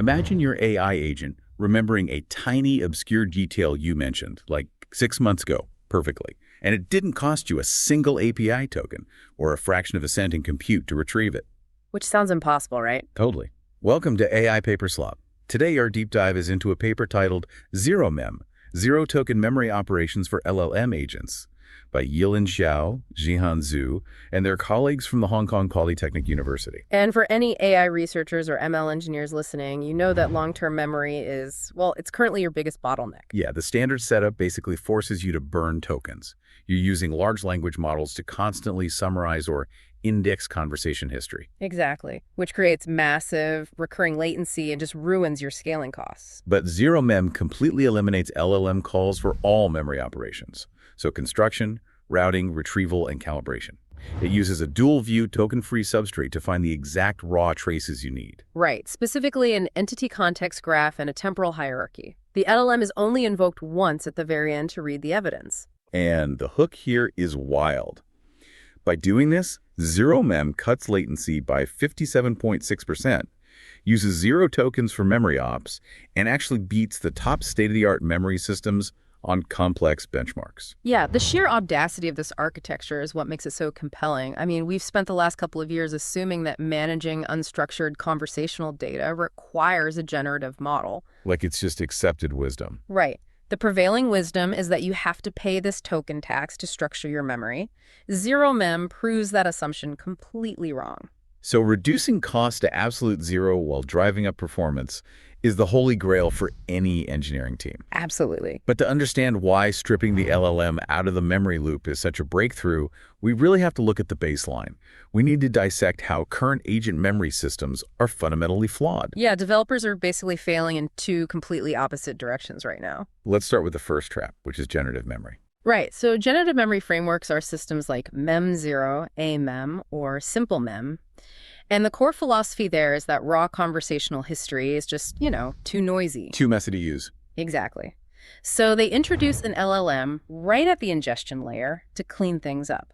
Imagine your AI agent remembering a tiny, obscure detail you mentioned, like 6 months ago, perfectly. And it didn't cost you a single API token or a fraction of a cent in compute to retrieve it. Which sounds impossible, right? Totally. Welcome to AI Paper Slop. Today, our deep dive is into a paper titled Zero-Mem, Zero-Token Memory Operations for LLM Agents, by Yilin Xiao, Jihan Zhu, and their colleagues from the Hong Kong Polytechnic University. And for any AI researchers or ML engineers listening, you know that long-term memory is, well, it's currently your biggest bottleneck. Yeah, the standard setup basically forces you to burn tokens. You're using large language models to constantly summarize or index conversation history. Exactly, which creates massive recurring latency and just ruins your scaling costs. But Zero-Mem completely eliminates LLM calls for all memory operations. So construction, routing, retrieval, and calibration. It uses a dual-view token-free substrate to find the exact raw traces you need. Right, specifically an entity context graph and a temporal hierarchy. The LLM is only invoked once at the very end to read the evidence. And the hook here is wild. By doing this, Zero-Mem cuts latency by 57.6%, uses zero tokens for memory ops, and actually beats the top state-of-the-art memory systems on complex benchmarks. Yeah, the sheer audacity of this architecture is what makes it so compelling. I mean, we've spent the last couple of years assuming that managing unstructured conversational data requires a generative model. Like it's just accepted wisdom. Right. The prevailing wisdom is that you have to pay this token tax to structure your memory. Zero-Mem proves that assumption completely wrong. So reducing cost to absolute zero while driving up performance is the holy grail for any engineering team. Absolutely. But to understand why stripping the LLM out of the memory loop is such a breakthrough, we really have to look at the baseline. We need to dissect how current agent memory systems are fundamentally flawed. Yeah, developers are basically failing in two completely opposite directions right now. Let's start with the first trap, which is generative memory. Right, so generative memory frameworks are systems like Mem0, AMEM, or Simple Mem. And the core philosophy there is that raw conversational history is just, too noisy. Too messy to use. Exactly. So they introduce an LLM right at the ingestion layer to clean things up.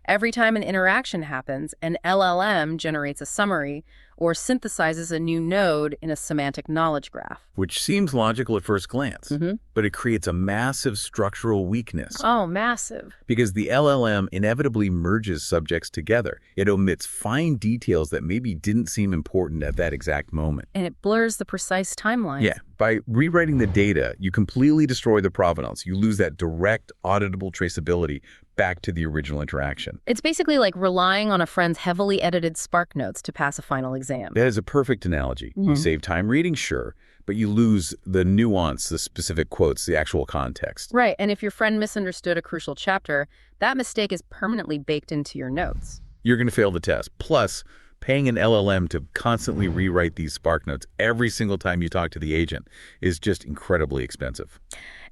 Every time an interaction happens, an LLM generates a summary or synthesizes a new node in a semantic knowledge graph. Which seems logical at first glance, but it creates a massive structural weakness. Oh, massive. Because the LLM inevitably merges subjects together. It omits fine details that maybe didn't seem important at that exact moment. And it blurs the precise timelines. Yeah, by rewriting the data, you completely destroy the provenance. You lose that direct, auditable traceability back to the original interaction. It's basically like relying on a friend's heavily edited Spark Notes to pass a final exam. That is a perfect analogy. You save time reading, sure, but you lose the nuance, the specific quotes, the actual context. Right, and if your friend misunderstood a crucial chapter, that mistake is permanently baked into your notes. You're going to fail the test. Plus, paying an LLM to constantly rewrite these Spark Notes every single time you talk to the agent is just incredibly expensive.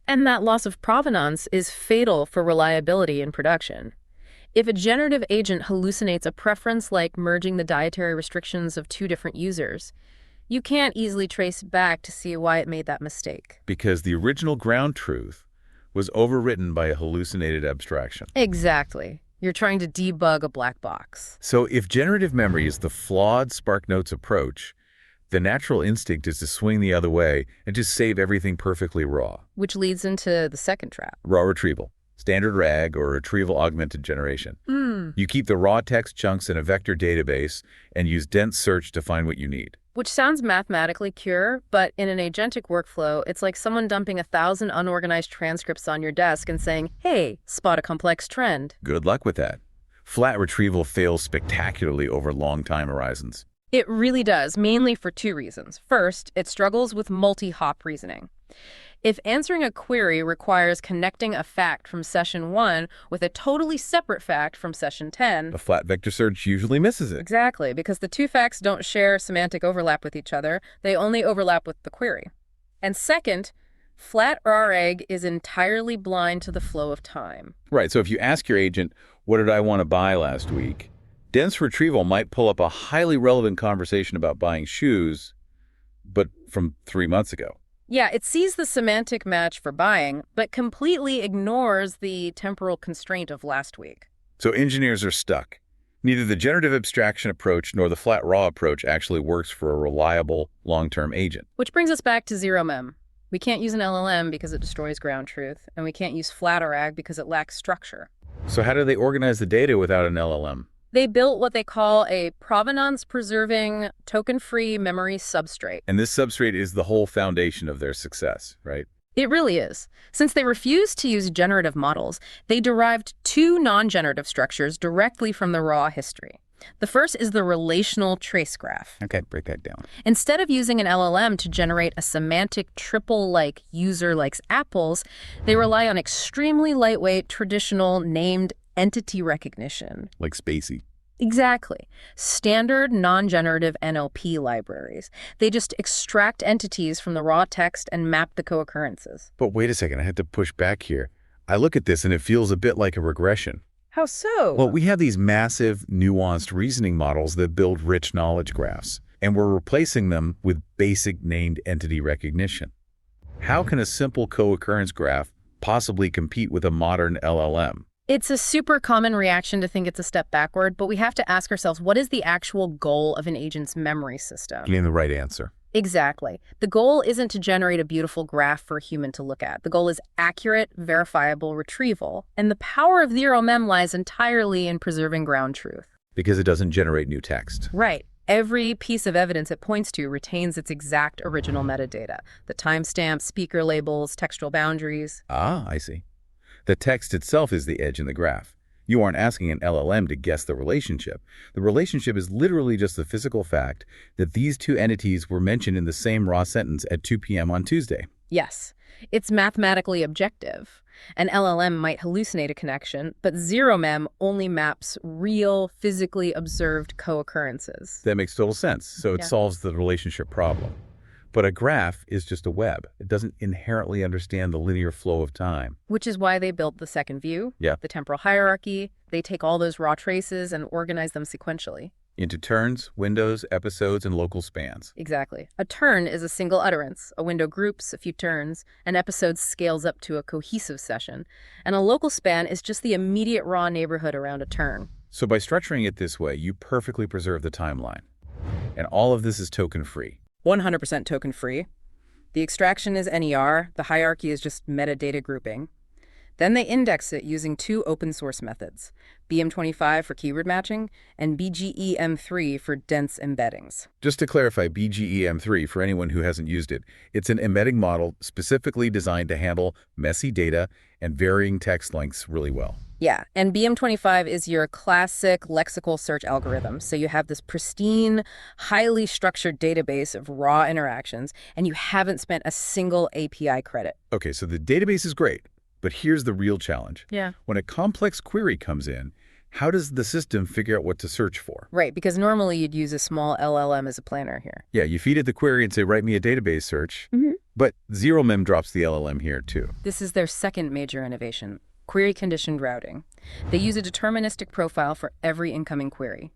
And that loss of provenance is fatal for reliability in production. If a generative agent hallucinates a preference like merging the dietary restrictions of two different users, you can't easily trace back to see why it made that mistake. Because the original ground truth was overwritten by a hallucinated abstraction. Exactly. You're trying to debug a black box. So if generative memory is the flawed Spark Notes approach, the natural instinct is to swing the other way and just save everything perfectly raw. Which leads into the second trap. Raw retrieval. Standard RAG, or retrieval augmented generation. You keep the raw text chunks in a vector database and use dense search to find what you need. Which sounds mathematically pure, but in an agentic workflow, it's like someone dumping 1,000 unorganized transcripts on your desk and saying, hey, spot a complex trend. Good luck with that. Flat retrieval fails spectacularly over long time horizons. It really does, mainly for two reasons. First, it struggles with multi-hop reasoning. If answering a query requires connecting a fact from session 1 with a totally separate fact from session 10... A flat vector search usually misses it. Exactly, because the two facts don't share semantic overlap with each other. They only overlap with the query. And second, flat RAG is entirely blind to the flow of time. Right, so if you ask your agent, what did I want to buy last week? Dense retrieval might pull up a highly relevant conversation about buying shoes, but from 3 months ago. Yeah, it sees the semantic match for buying, but completely ignores the temporal constraint of last week. So engineers are stuck. Neither the generative abstraction approach nor the flat raw approach actually works for a reliable, long-term agent. Which brings us back to Zero-Mem. We can't use an LLM because it destroys ground truth, and we can't use flat RAG because it lacks structure. So how do they organize the data without an LLM? They built what they call a provenance-preserving, token-free memory substrate. And this substrate is the whole foundation of their success, right? It really is. Since they refused to use generative models, they derived two non-generative structures directly from the raw history. The first is the relational trace graph. Okay, break that down. Instead of using an LLM to generate a semantic triple like user likes apples, they rely on extremely lightweight, traditional, named entity recognition. Like Spacey. Exactly. Standard non-generative NLP libraries. They just extract entities from the raw text and map the co-occurrences. But wait a second, I had to push back here. I look at this and it feels a bit like a regression. How so? Well, we have these massive, nuanced reasoning models that build rich knowledge graphs, and we're replacing them with basic named entity recognition. How can a simple co-occurrence graph possibly compete with a modern LLM? It's a super common reaction to think it's a step backward, but we have to ask ourselves, what is the actual goal of an agent's memory system? Getting the right answer. Exactly. The goal isn't to generate a beautiful graph for a human to look at. The goal is accurate, verifiable retrieval. And the power of Zero-Mem lies entirely in preserving ground truth. Because it doesn't generate new text. Right. Every piece of evidence it points to retains its exact original metadata. The timestamps, speaker labels, textual boundaries. Ah, I see. The text itself is the edge in the graph. You aren't asking an LLM to guess the relationship. The relationship is literally just the physical fact that these two entities were mentioned in the same raw sentence at 2 p.m. on Tuesday. Yes, it's mathematically objective. An LLM might hallucinate a connection, but Zero-Mem only maps real, physically observed co-occurrences. That makes total sense. So it solves the relationship problem. But a graph is just a web. It doesn't inherently understand the linear flow of time. Which is why they built the second view, the temporal hierarchy. They take all those raw traces and organize them sequentially. Into turns, windows, episodes, and local spans. Exactly. A turn is a single utterance. A window groups a few turns. An episode scales up to a cohesive session. And a local span is just the immediate raw neighborhood around a turn. So by structuring it this way, you perfectly preserve the timeline. And all of this is token-free. 100% token-free. The extraction is NER, the hierarchy is just metadata grouping. Then they index it using two open-source methods, BM25 for keyword matching and BGEM3 for dense embeddings. Just to clarify BGEM3 for anyone who hasn't used it, it's an embedding model specifically designed to handle messy data and varying text lengths really well. Yeah, and BM25 is your classic lexical search algorithm. So you have this pristine, highly structured database of raw interactions, and you haven't spent a single API credit. Okay, so the database is great, but here's the real challenge. Yeah. When a complex query comes in, how does the system figure out what to search for? Right, because normally you'd use a small LLM as a planner here. Yeah, you feed it the query and say, write me a database search. But Zero-Mem drops the LLM here too. This is their second major innovation. Query-conditioned routing. They use a deterministic profile for every incoming query.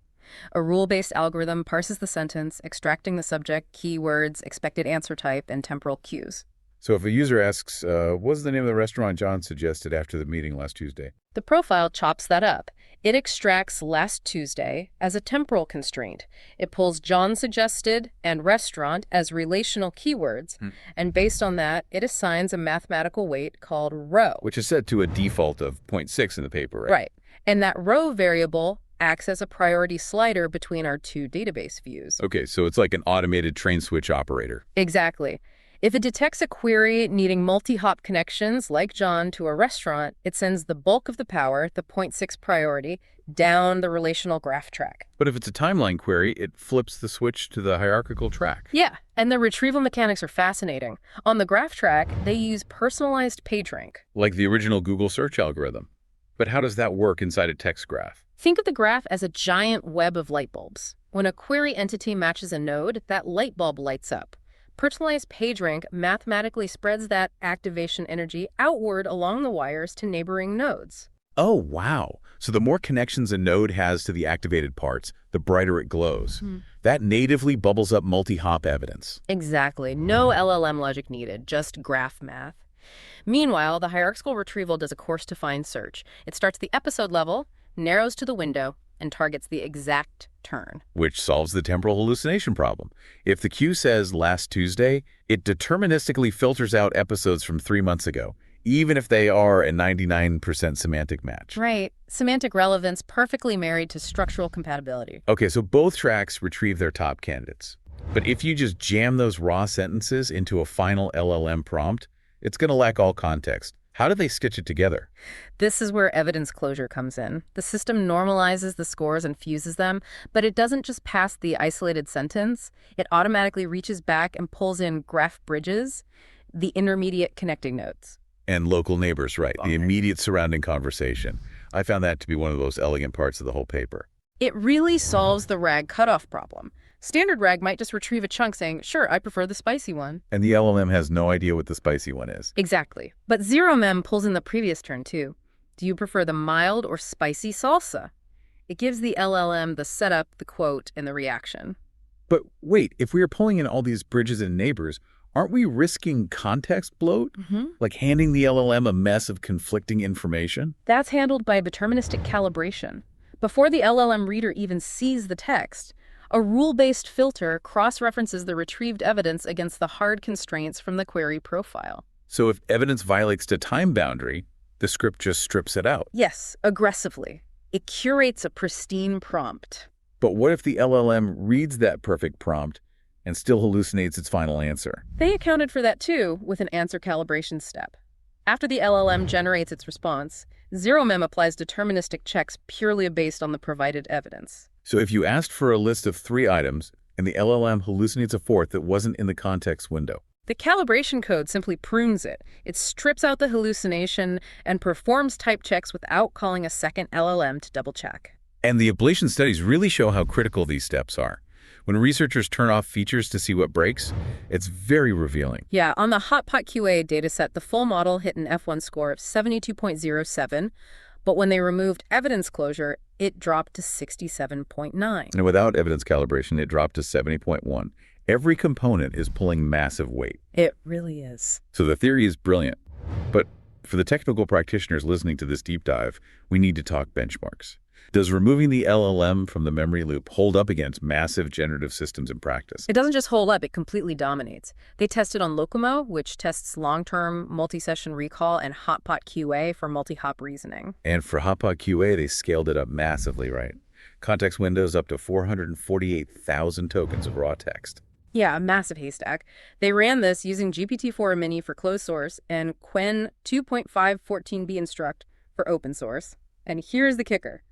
A rule-based algorithm parses the sentence, extracting the subject, keywords, expected answer type, and temporal cues. So if a user asks, what's the name of the restaurant John suggested after the meeting last Tuesday? The profile chops that up. It extracts last Tuesday as a temporal constraint. It pulls John suggested and restaurant as relational keywords, and based on that, it assigns a mathematical weight called row. Which is set to a default of 0.6 in the paper, right? Right. And that row variable acts as a priority slider between our two database views. Okay, so it's like an automated train switch operator. Exactly. If it detects a query needing multi-hop connections like John to a restaurant, it sends the bulk of the power, the 0.6 priority, down the relational graph track. But if it's a timeline query, it flips the switch to the hierarchical track. Yeah, and the retrieval mechanics are fascinating. On the graph track, they use personalized PageRank. Like the original Google search algorithm. But how does that work inside a text graph? Think of the graph as a giant web of light bulbs. When a query entity matches a node, that light bulb lights up. Personalized PageRank mathematically spreads that activation energy outward along the wires to neighboring nodes. Oh, wow. So the more connections a node has to the activated parts, the brighter it glows. That natively bubbles up multi-hop evidence. Exactly. No LLM logic needed, just graph math. Meanwhile, the hierarchical retrieval does a course-defined search. It starts at the episode level, narrows to the window, and targets the exact turn. Which solves the temporal hallucination problem. If the queue says last Tuesday, it deterministically filters out episodes from 3 months ago, even if they are a 99% semantic match. Right. Semantic relevance perfectly married to structural compatibility. Okay, so both tracks retrieve their top candidates. But if you just jam those raw sentences into a final LLM prompt, it's going to lack all context. How do they stitch it together? This is where evidence closure comes in. The system normalizes the scores and fuses them, but it doesn't just pass the isolated sentence. It automatically reaches back and pulls in graph bridges, the intermediate connecting nodes. And local neighbors, right, the immediate surrounding conversation. I found that to be one of those elegant parts of the whole paper. It really solves the RAG cutoff problem. Standard RAG might just retrieve a chunk saying, sure, I prefer the spicy one. And the LLM has no idea what the spicy one is. Exactly. But Zero-Mem pulls in the previous turn, too. Do you prefer the mild or spicy salsa? It gives the LLM the setup, the quote, and the reaction. But wait, if we are pulling in all these bridges and neighbors, aren't we risking context bloat? Like handing the LLM a mess of conflicting information? That's handled by deterministic calibration. Before the LLM reader even sees the text, a rule-based filter cross-references the retrieved evidence against the hard constraints from the query profile. So if evidence violates the time boundary, the script just strips it out. Yes, aggressively. It curates a pristine prompt. But what if the LLM reads that perfect prompt and still hallucinates its final answer? They accounted for that too with an answer calibration step. After the LLM generates its response, Zero-Mem applies deterministic checks purely based on the provided evidence. So if you asked for a list of 3 items and the LLM hallucinates a 4th that wasn't in the context window, the calibration code simply prunes it. It strips out the hallucination and performs type checks without calling a second LLM to double-check. And the ablation studies really show how critical these steps are. When researchers turn off features to see what breaks, it's very revealing. Yeah, on the HotpotQA dataset, the full model hit an F1 score of 72.07, but when they removed evidence closure, it dropped to 67.9. And without evidence calibration, it dropped to 70.1. Every component is pulling massive weight. It really is. So the theory is brilliant. But for the technical practitioners listening to this deep dive, we need to talk benchmarks. Does removing the LLM from the memory loop hold up against massive generative systems in practice? It doesn't just hold up, it completely dominates. They tested on LoCoMo, which tests long-term multi-session recall, and HotpotQA for multi-hop reasoning. And for HotpotQA, they scaled it up massively, right? Context windows up to 448,000 tokens of raw text. Yeah, a massive haystack. They ran this using GPT-4 Mini for closed source and Qwen 2.514b instruct for open source. And here's the kicker.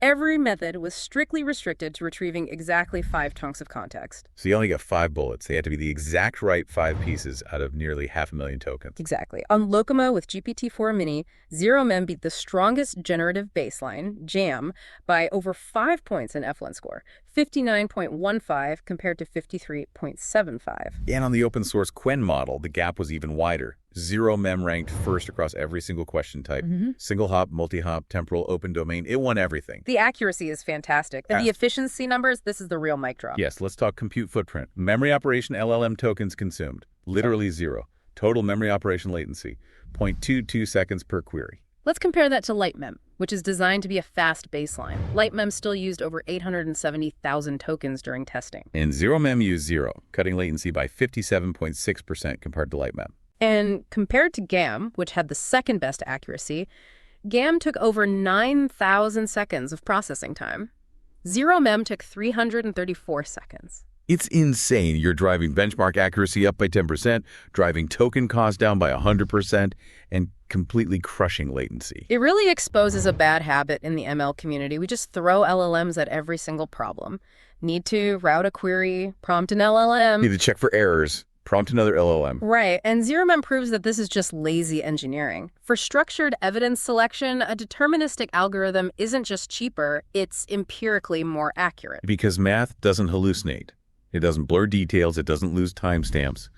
Every method was strictly restricted to retrieving exactly 5 chunks of context. So you only got 5 bullets. They had to be the exact right 5 pieces out of nearly 500,000 tokens. Exactly. On LoCoMo with GPT-4 Mini, Zero-Mem beat the strongest generative baseline, JAM, by over 5 points in F1 score, 59.15 compared to 53.75. And on the open source Qwen model, the gap was even wider. Zero-Mem ranked first across every single question type. Single hop, multi-hop, temporal, open domain. It won everything. The accuracy is fantastic. And the efficiency numbers, this is the real mic drop. Yes, let's talk compute footprint. Memory operation LLM tokens consumed. Literally 0. Total memory operation latency, 0.22 seconds per query. Let's compare that to LightMem, which is designed to be a fast baseline. LightMem still used over 870,000 tokens during testing. And Zero-Mem used 0, cutting latency by 57.6% compared to LightMem. And compared to GAM, which had the second best accuracy, GAM took over 9,000 seconds of processing time. Zero-Mem took 334 seconds. It's insane. You're driving benchmark accuracy up by 10%, driving token cost down by 100%, and completely crushing latency. It really exposes a bad habit in the ML community. We just throw LLMs at every single problem. Need to route a query, prompt an LLM. Need to check for errors. Prompt another LLM. Right, and Zero-Mem proves that this is just lazy engineering. For structured evidence selection, a deterministic algorithm isn't just cheaper, it's empirically more accurate. Because math doesn't hallucinate. It doesn't blur details, it doesn't lose timestamps.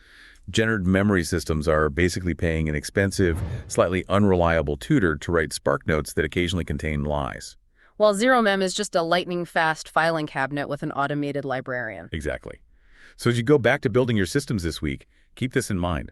Generative memory systems are basically paying an expensive, slightly unreliable tutor to write Spark notes that occasionally contain lies. While Zero-Mem is just a lightning-fast filing cabinet with an automated librarian. Exactly. So as you go back to building your systems this week, keep this in mind.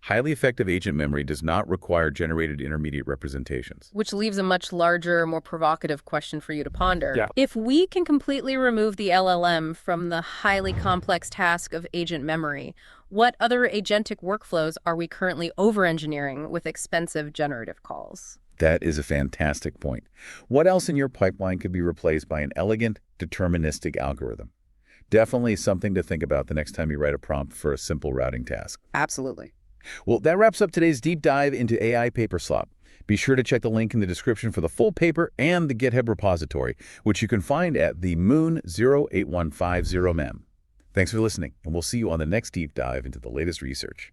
Highly effective agent memory does not require generated intermediate representations. Which leaves a much larger, more provocative question for you to ponder. Yeah. If we can completely remove the LLM from the highly complex task of agent memory, what other agentic workflows are we currently over-engineering with expensive generative calls? That is a fantastic point. What else in your pipeline could be replaced by an elegant, deterministic algorithm? Definitely something to think about the next time you write a prompt for a simple routing task. Absolutely. Well, that wraps up today's deep dive into AI paper slop. Be sure to check the link in the description for the full paper and the GitHub repository, which you can find at the Moon 08150 Zero-Mem. Thanks for listening, and we'll see you on the next deep dive into the latest research.